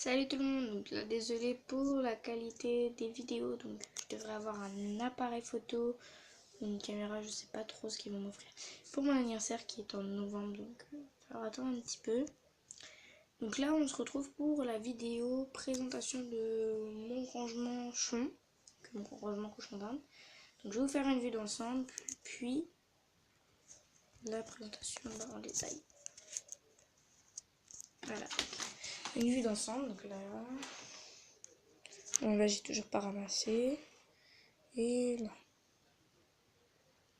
Salut tout le monde, donc là désolé pour la qualité des vidéos, donc je devrais avoir un appareil photo, une caméra, je sais pas trop ce qu'ils vont m'offrir pour mon anniversaire qui est en novembre, donc alors attendre un petit peu. Donc là on se retrouve pour la vidéo présentation de mon rangement cochon d'Inde. Donc je vais vous faire une vue d'ensemble, puis la présentation en détail. Voilà, une vue d'ensemble, donc là... Bon, là j'ai toujours pas ramassé. Et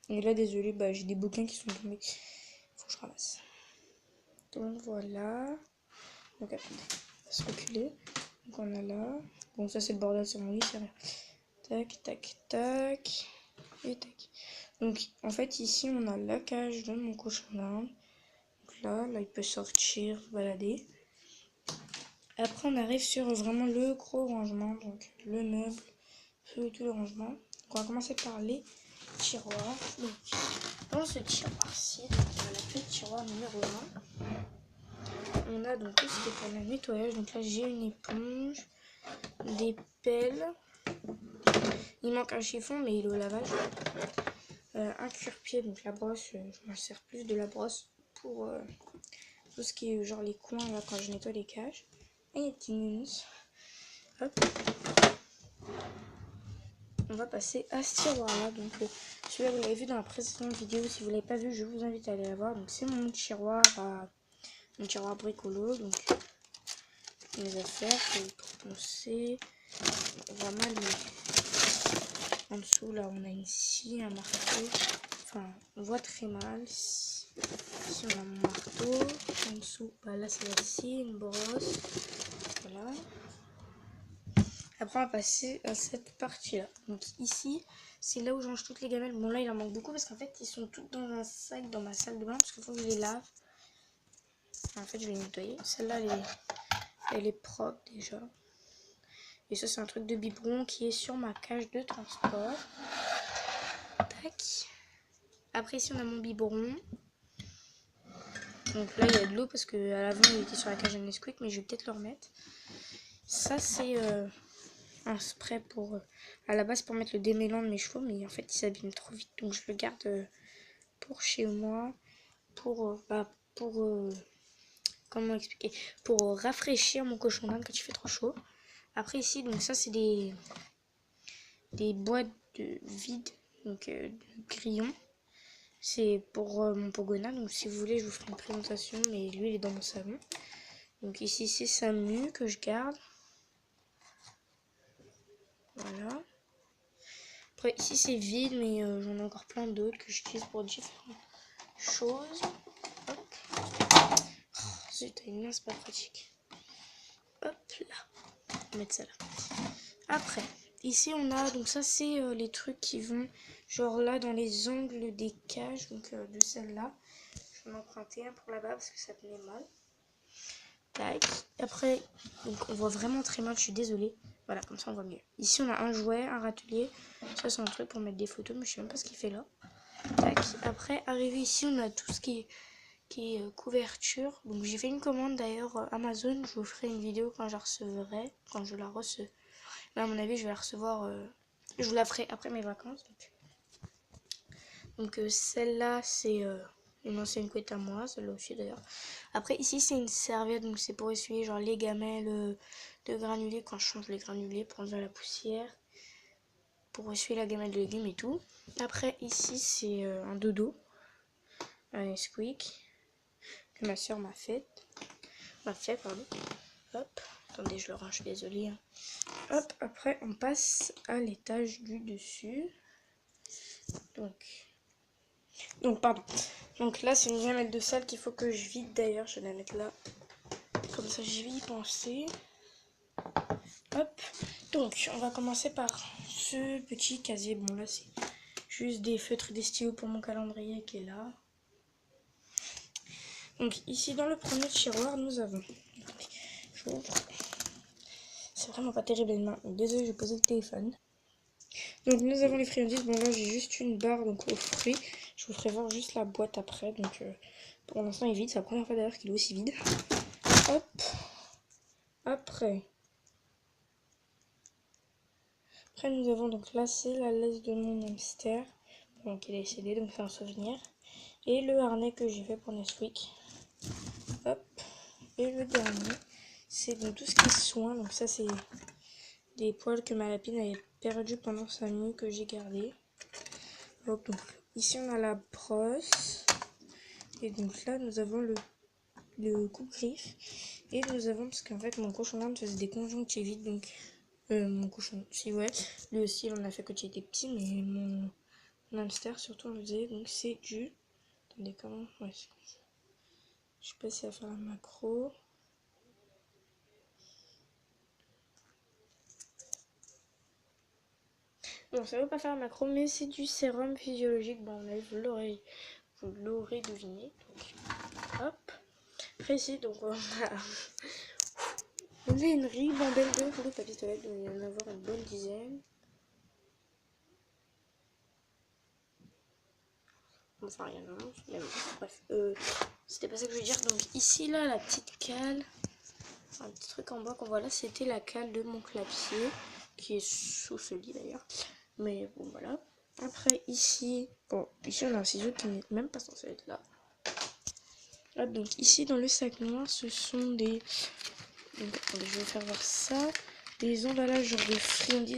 là, désolé, j'ai des bouquins qui sont tombés. Faut que je ramasse. Donc voilà. Donc attendez, on va se reculer. Donc on a là. Bon, ça c'est le bordel sur mon lit, c'est rien. Tac, tac, tac. Et tac. Donc en fait, ici on a la cage de mon cochon d'Inde. Donc là il peut sortir, se balader. Après, on arrive sur vraiment le gros rangement. Donc le meuble, tout le rangement. Donc on va commencer par les tiroirs. Donc, dans ce tiroir-ci, on a le tiroir numéro 1. On a donc tout ce qui est pour le nettoyage. Donc là, j'ai une éponge, des pelles. Il manque un chiffon, mais il est au lavage. Un cuire-pied, donc la brosse. Je m'en sers plus de la brosse pour tout ce qui est genre les coins là quand je nettoie les cages. Et les petits minus. Hop. On va passer à ce tiroir-là. Donc celui-là, vous l'avez vu dans la précédente vidéo. Si vous ne l'avez pas vu, je vous invite à aller la voir. Donc c'est mon tiroir bricolo. Donc mes affaires pour poncer. On va mal en dessous. Là, on a une scie, un marteau. Enfin, on voit très mal. Ici, on a mon marteau. En dessous, là, c'est la scie, une brosse. Voilà. Après, on va passer à cette partie-là. Donc ici, c'est là où je range toutes les gamelles. Bon, là, il en manque beaucoup parce qu'en fait, ils sont toutes dans un sac dans ma salle de bain parce qu'il faut que je les lave. En fait, je vais les nettoyer. Celle-là, elle est propre déjà. Et ça, c'est un truc de biberon qui est sur ma cage de transport. Tac. Après, ici, on a mon biberon. Donc là, il y a de l'eau parce qu'à l'avant, il était sur la cage de Nesquik, mais je vais peut-être le remettre. Ça, c'est un spray pour... à la base, pour mettre le démêlant de mes cheveux, mais en fait, il s'abîme trop vite. Donc, je le garde pour chez moi. Comment expliquer? Pour rafraîchir mon cochon d'Inde quand il fait trop chaud. Après, ici, donc ça, c'est des boîtes vides, donc de grillons. C'est pour mon Pogona, donc si vous voulez, je vous ferai une présentation, mais lui, il est dans mon salon. Donc ici, c'est Samu que je garde. Voilà. Après, ici, c'est vide, mais j'en ai encore plein d'autres que j'utilise pour différentes choses. Hop. Oh, zut, une main, c'est pas pratique. Hop là. On va mettre ça là. Après, ici, on a, donc ça, c'est les trucs qui vont, genre là, dans les angles des cages, donc de celle-là. Je vais m'emprunter un pour là-bas parce que ça tenait mal. Tac. Après, donc on voit vraiment très mal, je suis désolée. Voilà, comme ça on voit mieux. Ici on a un jouet, un râtelier. Ça c'est un truc pour mettre des photos, mais je sais même pas ce qu'il fait là. Tac. Après, arrivé ici, on a tout ce qui est couverture. Donc j'ai fait une commande d'ailleurs Amazon. Je vous ferai une vidéo quand je la recevrai. Quand je la recevrai. Là, à mon avis, je vais la recevoir. Je vous la ferai après mes vacances. Donc celle-là, c'est une ancienne couette à moi, celle-là aussi d'ailleurs. Après ici c'est une serviette, donc c'est pour essuyer genre les gamelles de granulés quand je change les granulés pour enlever la poussière. Pour essuyer la gamelle de légumes et tout. Après ici c'est un dodo, un Nesquik que ma soeur m'a fait. Pardon. Hop, attendez je le range, je suis désolée. Hein. Hop, après on passe à l'étage du dessus. Donc pardon. Donc là c'est une gamelle de sel qu'il faut que je vide d'ailleurs. Je vais la mettre là. Comme ça je vais y penser. Hop. Donc on va commencer par ce petit casier. Bon là c'est juste des feutres et des stylos pour mon calendrier qui est là. Donc ici dans le premier tiroir nous avons... J'ouvre. C'est vraiment pas terrible les mains. Désolée, j'ai posé le téléphone. Donc nous avons les friandises. Bon là j'ai juste une barre donc aux fruits. Je vous ferai voir juste la boîte après. Donc pour l'instant il est vide. C'est la première fois d'ailleurs qu'il est aussi vide. Hop. Après Après, nous avons donc là, c'est la laisse de mon hamster. Bon, qui est décédé, donc c'est un souvenir. Et le harnais que j'ai fait pour Nesquik. Hop. Et le dernier, c'est donc tout ce qui est soin. Donc ça, c'est des poils que ma lapine avait perdu pendant sa nuit que j'ai gardé. Hop, donc ici on a la brosse. Et donc là, nous avons le coupe-griffe. Et nous avons, parce qu'en fait, mon cochon d'Inde faisait des conjonctivites, donc mon cochon, si ouais, lui aussi il en a fait quand il était petit, mais mon hamster surtout on le faisait, donc c'est du, attendez comment, ouais, je sais pas si à faire la macro. Bon, ça veut pas faire la macro, mais c'est du sérum physiologique, bon là vous l'aurez deviné, donc hop. Après ici, donc on a une ribambelle de rouleaux de papier toilette, donc il va y en avoir une bonne dizaine. Enfin, rien de mais bon, bref. C'était pas ça que je veux dire. Donc, ici, là, la petite cale. Un petit truc en bas qu'on voit là, c'était la cale de mon clapier. Qui est sous ce lit d'ailleurs. Mais bon, voilà. Après, ici. Bon, ici, on a un ciseau qui n'est même pas censé être là. Là, donc, ici, dans le sac noir, ce sont des. Donc, attendez, je vais vous faire voir ça. Des emballages genre de friandises.